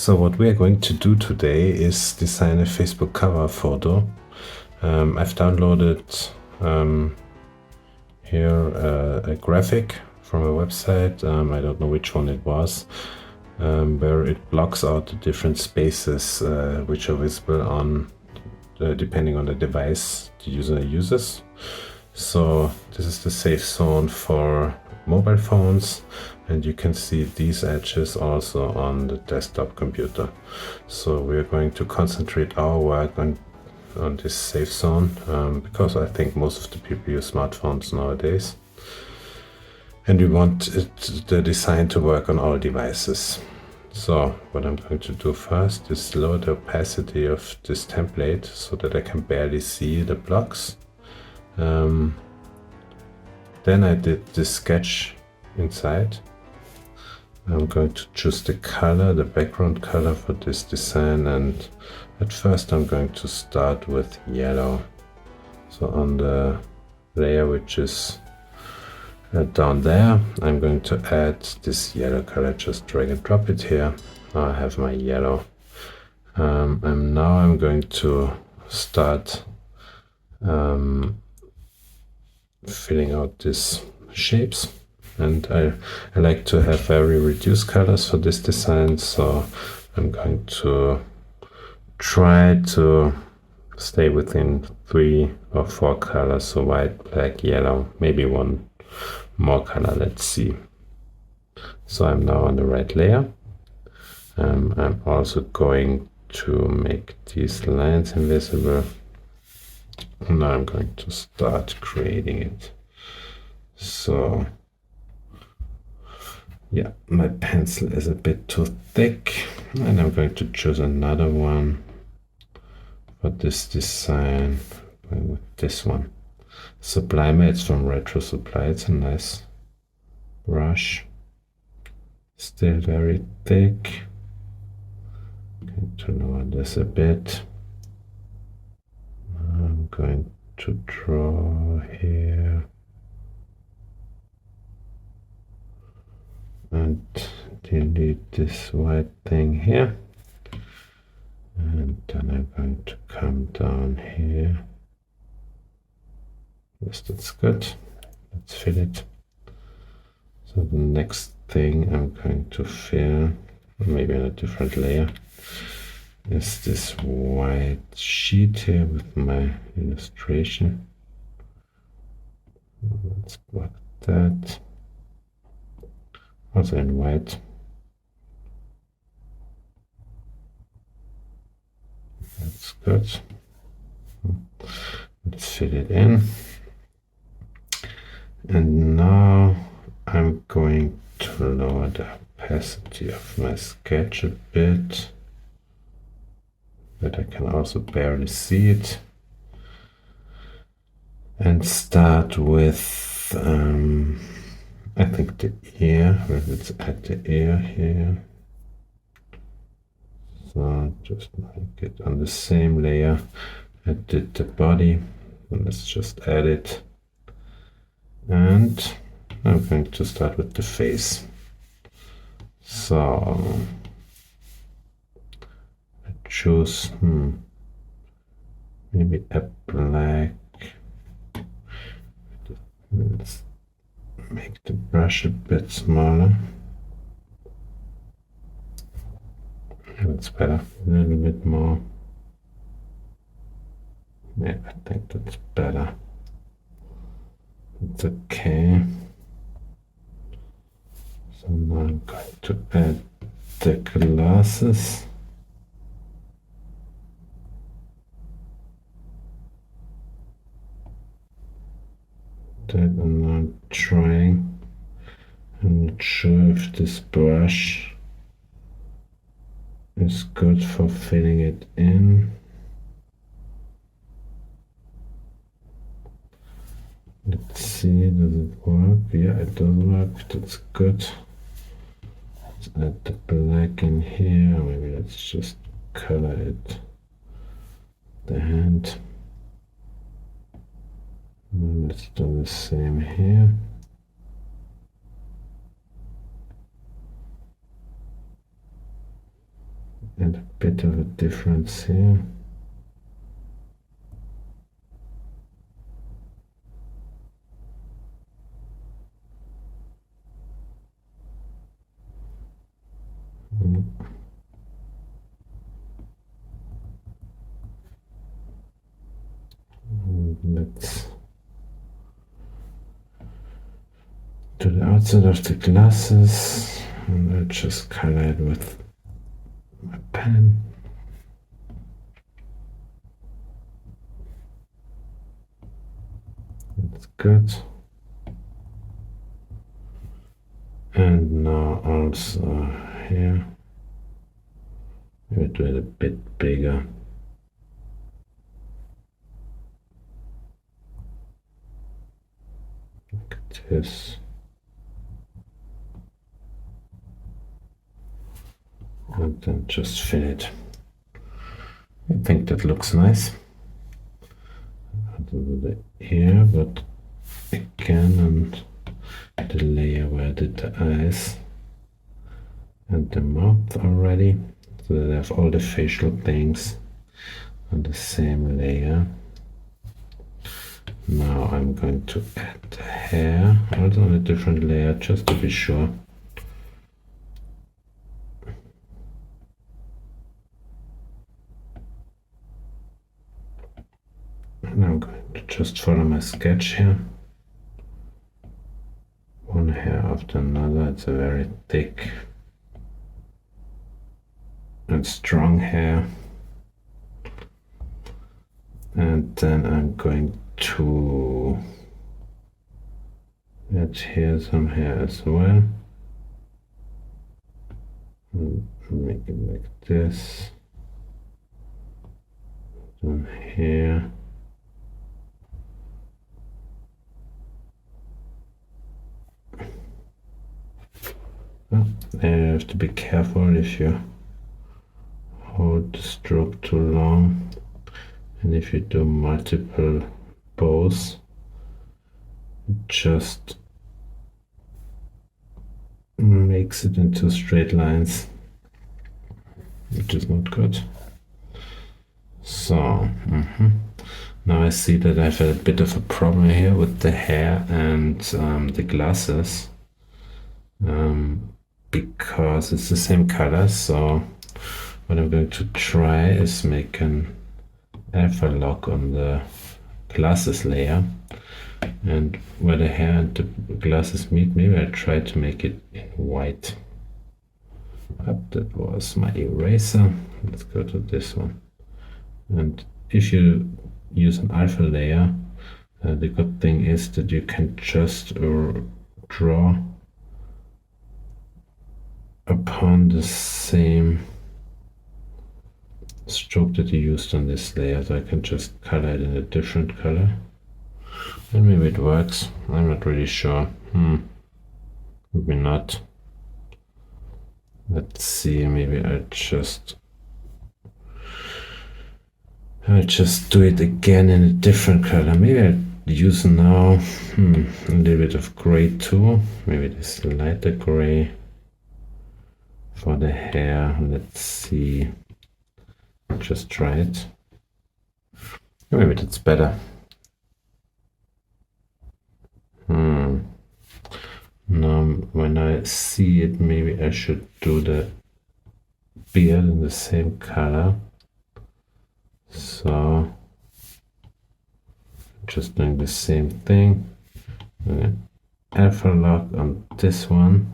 So what we are going to do today is design a Facebook cover photo. I've downloaded here a graphic from a website, I don't know which one it was, where it blocks out the different spaces which are visible on depending on the device the user uses. So this is the safe zone for mobile phones, and you can see these edges also on the desktop computer. So we're going to concentrate our work on this safe zone because I think most of the people use smartphones nowadays, and we want the design to work on all devices. So what I'm going to do first is lower the opacity of this template so that I can barely see the blocks. Then I did this sketch inside. I'm going to choose the color, the background color for this design, and at first I'm going to start with yellow. So on the layer which is down there, I'm going to add this yellow color, just drag and drop it here. Now I have my yellow. And now I'm going to start filling out these shapes, and I like to have very reduced colors for this design, so I'm going to try to stay within 3 or 4 colors, so white, black, yellow, maybe one more color, let's see. So I'm now on the right layer. I'm also going to make these lines invisible. Now I'm going to start creating it. So yeah, my pencil is a bit too thick, and I'm going to choose another one for this design. With this one, Sublime. It's from Retro Supply. It's a nice brush, still very thick. Going to lower this a bit. I'm going to draw here and delete this white thing here, and then I'm going to come down here. Yes, that's good. Let's fill it. So the next thing I'm going to fill, maybe on a different layer, is this white sheet here with my illustration. Let's block that. Also in white. That's good. Let's fill it in. And now I'm going to lower the opacity of my sketch a bit, that I can also barely see it, and start with I think the ear. Let's add the ear here. So just make it on the same layer I did the body, and let's just add it. And I'm going to start with the face. So I choose maybe a black. Let's make the brush a bit smaller. That's better. A little bit more. Yeah, I think that's better. It's okay. So now I'm going to add the glasses. That I'm trying. I'm not sure if this brush is good for filling it in. Let's see, does it work? Yeah, it does work. That's good. Let's add the black in here. Maybe let's just color it. The hand. And let's do the same here. And a bit of a difference here. Let's to the outside of the glasses, and I'll just color it with my pen. That's good. And now also here, we'll do it a bit bigger. Like this. And then just fill it. I think that looks nice. I'll do the ear, but again, and the layer where I did the eyes and the mouth already, so that I have all the facial things on the same layer. Now I'm going to add the hair, also on a different layer, just to be sure. And I'm going to just follow my sketch here. One hair after another. It's a very thick and strong hair. And then I'm going to add here some hair as well. And make it like this. Some hair. Oh, you have to be careful if you hold the stroke too long, and if you do multiple bows, it just makes it into straight lines, which is not good. So now I see that I've had a bit of a problem here with the hair and the glasses. Because it's the same color, so what I'm going to try is make an alpha lock on the glasses layer, and where the hair and the glasses meet, maybe I'll try to make it in white. That was my eraser. Let's go to this one. And if you use an alpha layer, the good thing is that you can just draw upon the same stroke that you used on this layer, so I can just color it in a different color, and maybe it works. I'm not really sure. Maybe not. Let's see. Maybe I'll just do it again in a different color. Maybe I'll use now a little bit of gray too. Maybe this lighter gray for the hair. Let's see. Just try it. Maybe that's better. Now when I see it, maybe I should do the beard in the same color. So just doing the same thing. Alpha lock on this one.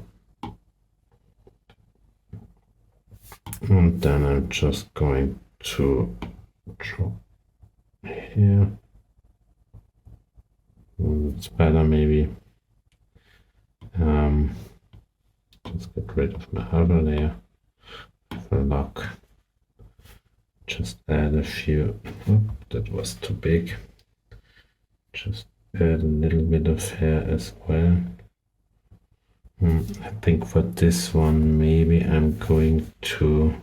And then I'm just going to draw here. It's better maybe. Just get rid of my other layer. For lock. Just add a few. That was too big. Just add a little bit of hair as well. I think for this one, maybe I'm going to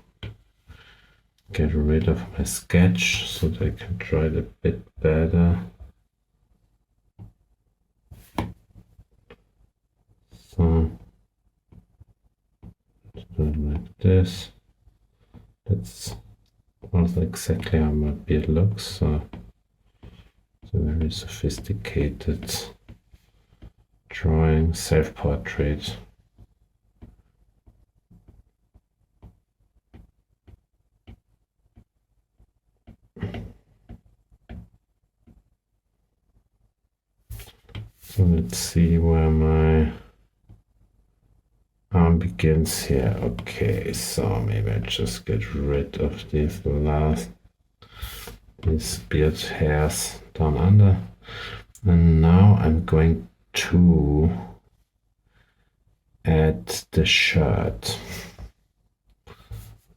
get rid of my sketch so that I can draw it a bit better. So let's do it like this. That's also exactly how my beard looks. So it's a very sophisticated drawing, self-portrait. So let's see where my arm begins here. Okay, so maybe I just get rid of these beard hairs down under. And now I'm going to add the shirt.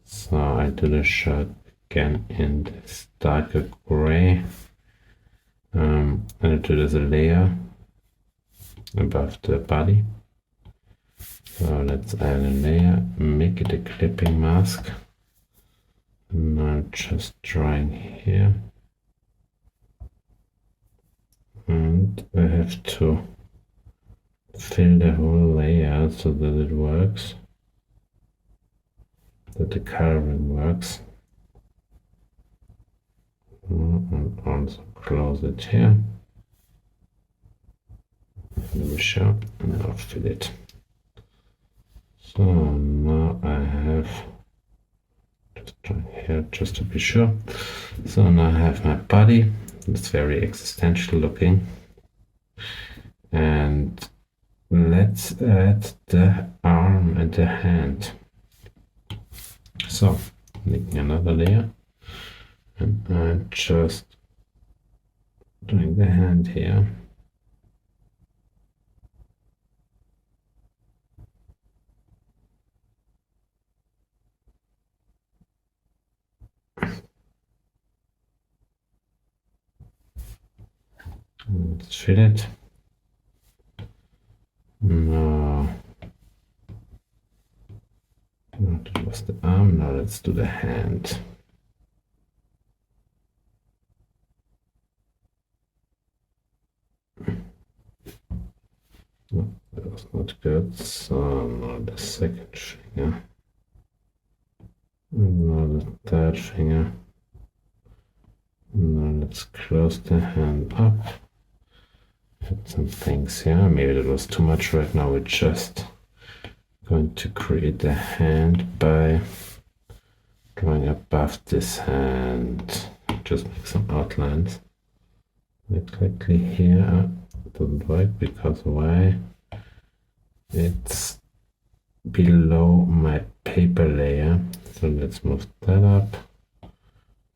So I do the shirt again in this darker gray. And I do it as a layer above the body. So let's add a layer, make it a clipping mask. And now just drawing here. And I have to fill the whole layer so that it works, that the coloring works. And also close it here. Let me show, and I'll fill it. So now I have, just try here just to be sure. So now I have my body. It's very existential looking. And let's add the arm and the hand. So making another layer. And I'm just doing the hand here. Let's fill it. Now, that was the arm. Now let's do the hand. No, that was not good. So now the second finger. And now the third finger. Now let's close the hand up. Add some things here. Maybe that was too much right now. We're just going to create the hand by drawing above this hand. Just make some outlines. Exactly here. Doesn't work because why? It's below my paper layer. So let's move that up.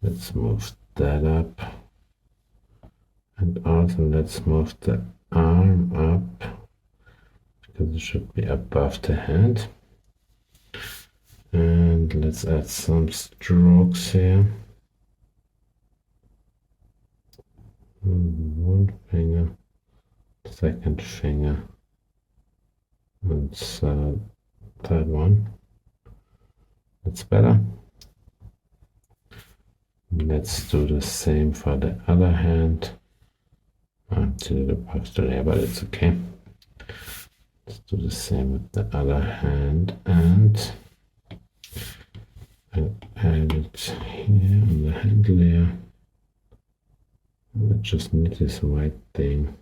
Let's move that up. And also let's move the arm up because it should be above the hand. And let's add some strokes here. One finger, second finger, and third one. That's better. Let's do the same for the other hand. I did it above the layer, but it's okay. Let's do the same with the other hand, and I add it here on the hand layer. I just need this white thing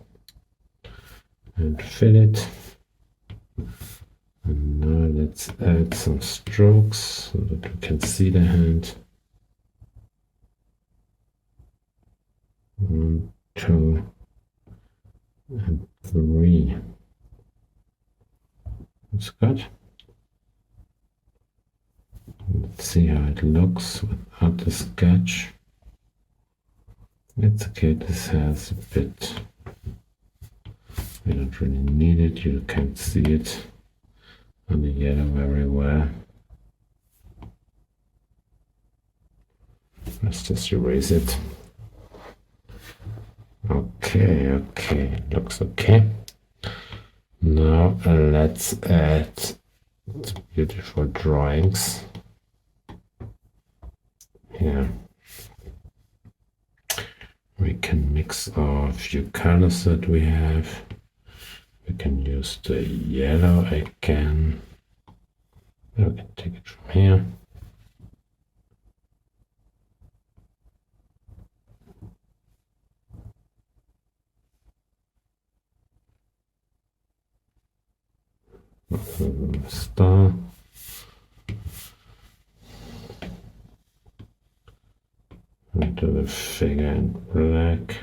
and fill it. And now let's add some strokes so that we can see the hand. 1, 2, and 3. That's good. Let's see how it looks without the sketch. It's okay, this has a bit, we don't really need it, you can't see it on the yellow very well. Let's just erase it. Okay, looks okay. Now let's add some beautiful drawings here. We can mix a few colors that we have. We can use the yellow again. We can take it from here. Star. And do the figure in black.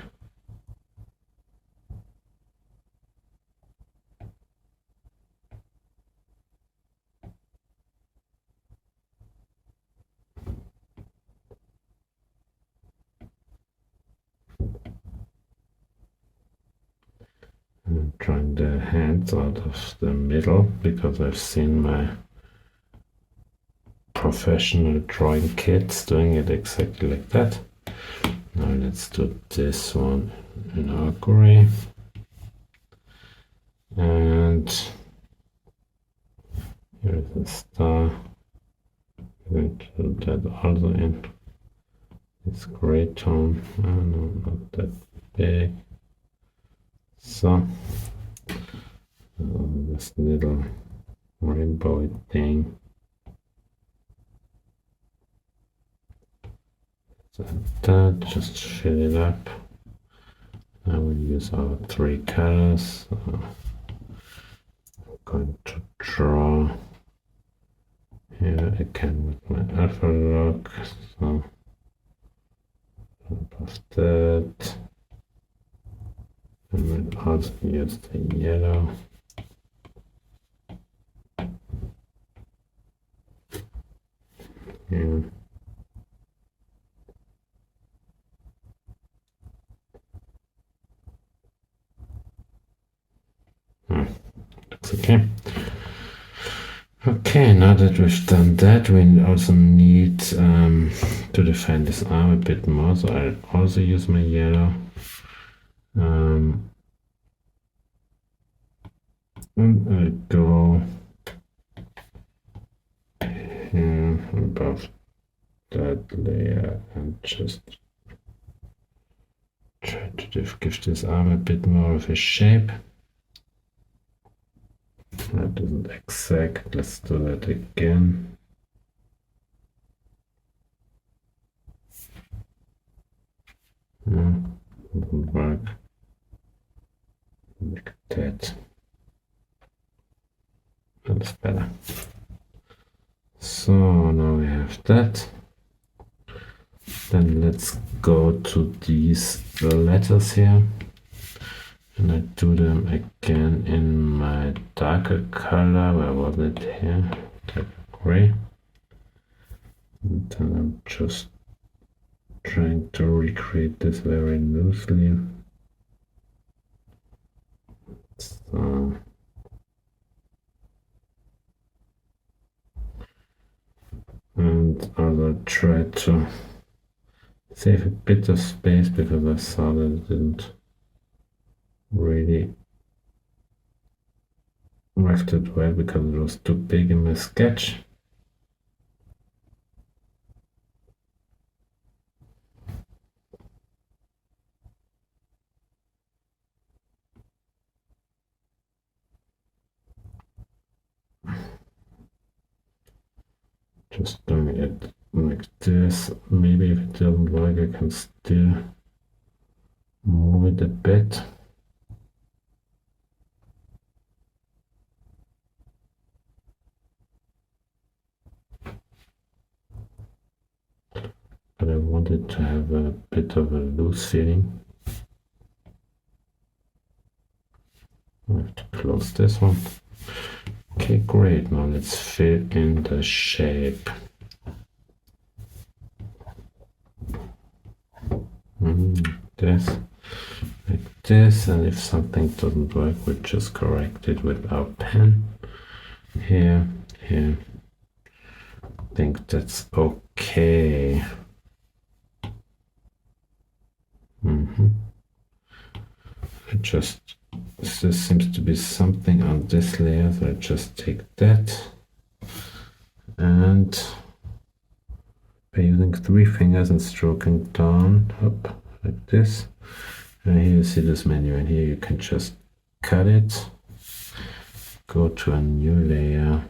I'm trying the hands out of the middle because I've seen my professional drawing kids doing it exactly like that. Now let's do this one in our gray. And here's a star. I'm going to do that also in this gray tone. Oh, no, not that big. So, this little rainbow thing. So that, just fill it up. I will use our 3 colors. I'm going to draw here again with my alpha lock. So above that, and we'll also use the yellow. Here. Looks okay. Okay, now that we've done that, we also need to define this arm a bit more. So I'll also use my yellow. And I'll go here above that layer and just try to give this arm a bit more of a shape. That isn't exact. Let's do that again. No, doesn't work. Like that. That's better. So now we have that. Then let's go to these letters here. And I do them again in my darker color. Where was it here? Like gray. And then I'm just trying to recreate this very loosely. So and I'll try to save a bit of space because I saw that it didn't really work that well because it was too big in my sketch. Just doing it like this. Maybe if it doesn't work, I can still move it a bit. But I wanted to have a bit of a loose feeling. I have to close this one. Okay, great. Now let's fill in the shape. This, like this, and if something doesn't work, we'll just correct it with our pen. Here. I think that's okay. There seems to be something on this layer, so I just take that and by using 3 fingers and stroking down up like this, and here you see this menu, and here you can just cut it, go to a new layer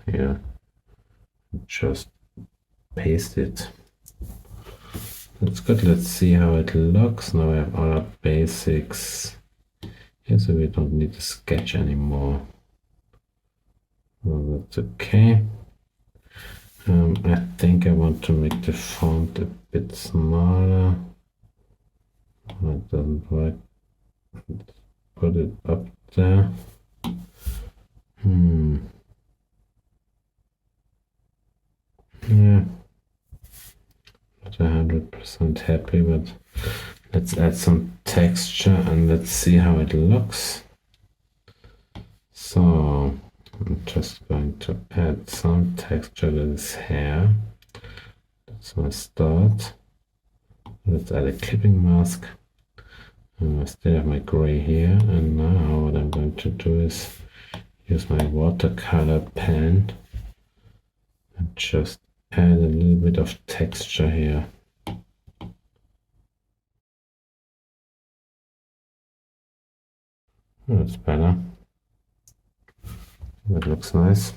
here, just paste it. That's good. Let's see how it looks. Now we have all our basics here, so we don't need to sketch anymore. that's okay. I think I want to make the font a bit smaller. It doesn't work. Let's put it up there. Yeah, not 100% happy, but let's add some texture and let's see how it looks. So I'm just going to add some texture to this hair. That's my start. Let's add a clipping mask. I still have my gray here, and now what I'm going to do is use my watercolor pen and just add a little bit of texture here. That's better. That looks nice.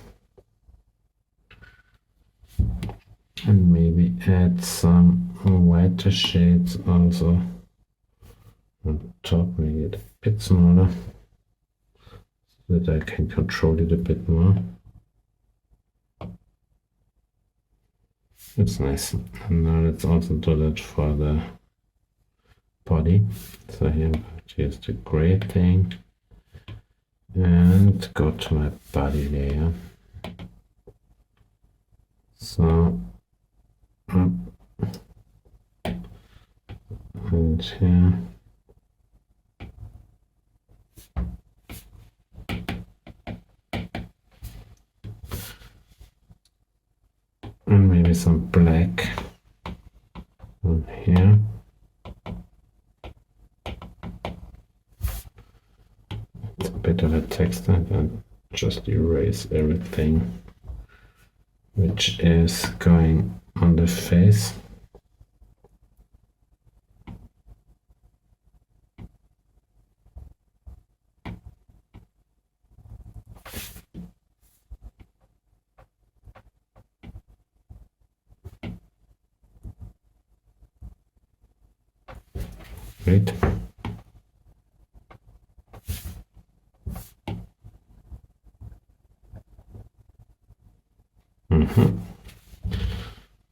And maybe add some whiter shades also on top, make it a bit smaller so that I can control it a bit more. It's nice. And now let's also do that for the body. So here I'm going to use the gray thing and go to my body layer. So up and here. And maybe some black on here. It's a bit of a text and just erase everything which is going on the face. Great.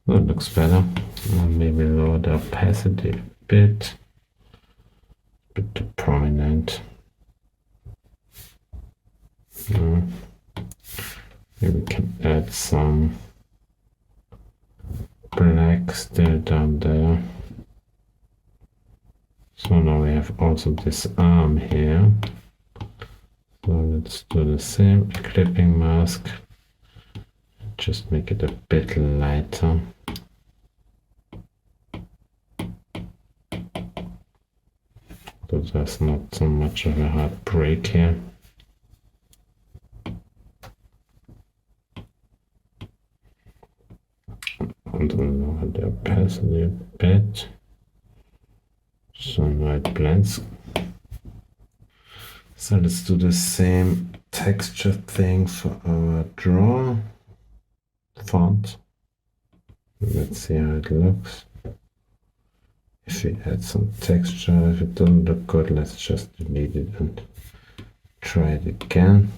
That looks better. Maybe lower the opacity a bit too prominent. Maybe we can add some black still down there. So now we have also this arm here. So let's do the same clipping mask. Just make it a bit lighter. So there's not so much of a hard break here. And lower the opacity a bit. So now it blends. So let's do the same texture thing for our draw font. Let's see how it looks. If we add some texture, if it doesn't look good, let's just delete it and try it again.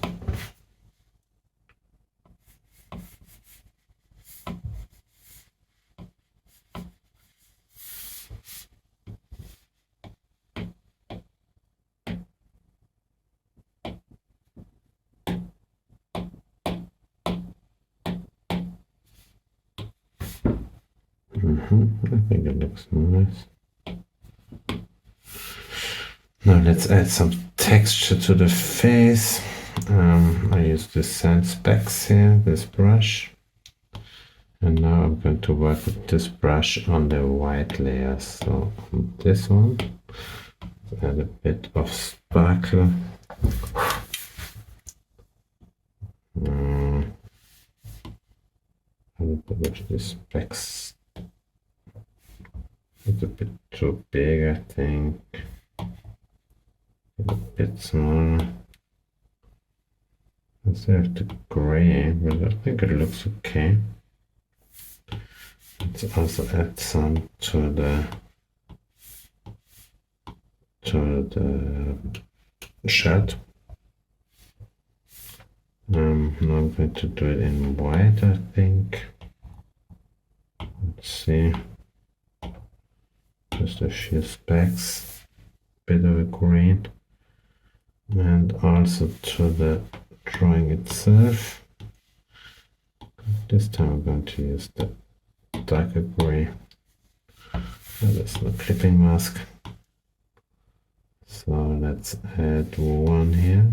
I think it looks nice. Now let's add some texture to the face. I use the sand specks here, this brush. And now I'm going to work with this brush on the white layer. So on this one, add a bit of sparkle. A little bit of the specks. It's a bit too big, I think. A bit smaller. Let's have the gray, but I think it looks okay. Let's also add some to the shirt. Now I'm going to do it in white, I think. Let's see. Just a few specks, bit of a green, and also to the drawing itself. This time I'm going to use the darker gray. There's no clipping mask. So let's add one here.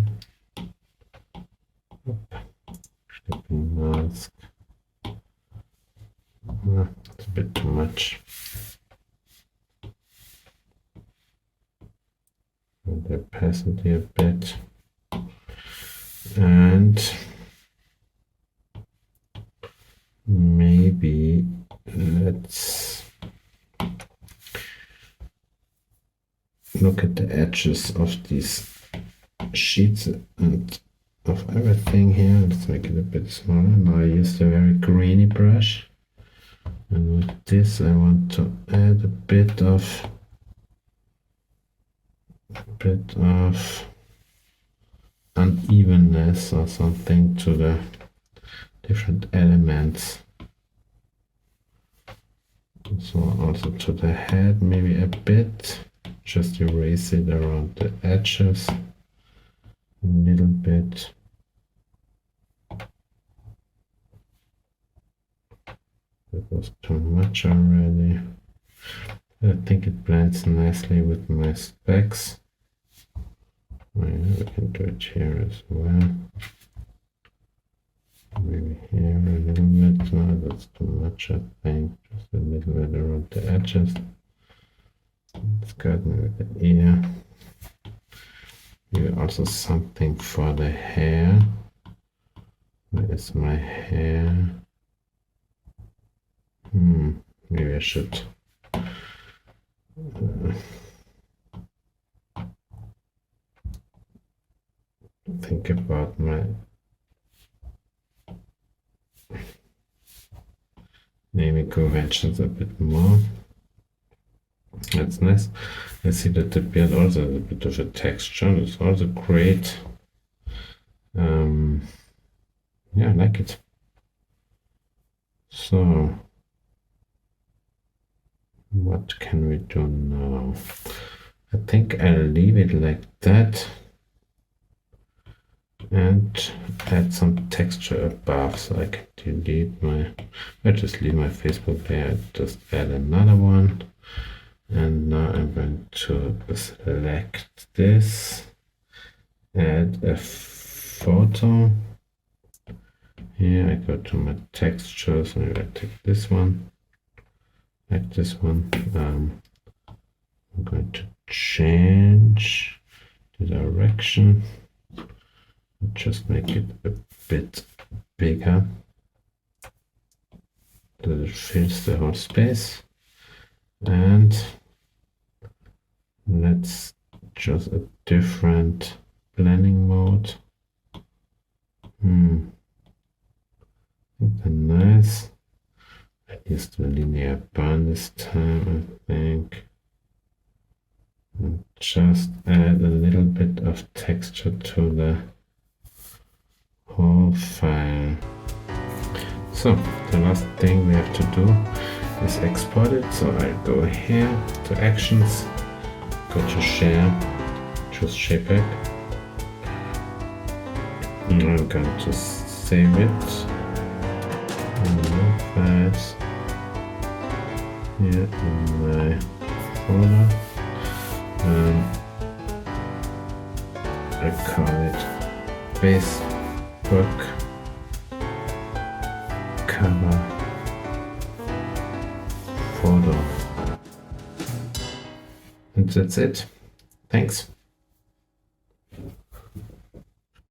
Clipping mask. It's a bit too much. The opacity a bit. And maybe let's look at the edges of these sheets and of everything here. Let's make it a bit smaller. Now I used a very grainy brush, and with this I want to add a bit of unevenness or something to the different elements. So also to the head, maybe a bit. Just erase it around the edges a little bit. That was too much already. I think it blends nicely with my specs. Oh yeah, we can do it here as well. Maybe here a little bit. No, that's too much, I think. Just a little bit around the edges. Let's go with the ear. Maybe also something for the hair. Where is my hair? Maybe I should think about my naming conventions a bit more. That's nice. I see that the beard also has a bit of a texture. It's also great. Yeah, I like it. So what can we do now? I think I'll leave it like that and add some texture above, so I can delete my, I just leave my Facebook there, just add another one. And now I'm going to select this, add a photo. Here I go to my textures, maybe I take this one, like this one. I'm going to change the direction, just make it a bit bigger, that it fills the whole space. And let's choose a different blending mode. I think they're nice. I used the linear burn this time, I think. And just add a little bit of texture to the whole file. So the last thing we have to do is export it. So I go here to actions, go to share, choose JPEG, and I'm going to save it in my files here in my folder. I call it Facebook cover photo. And that's it. Thanks.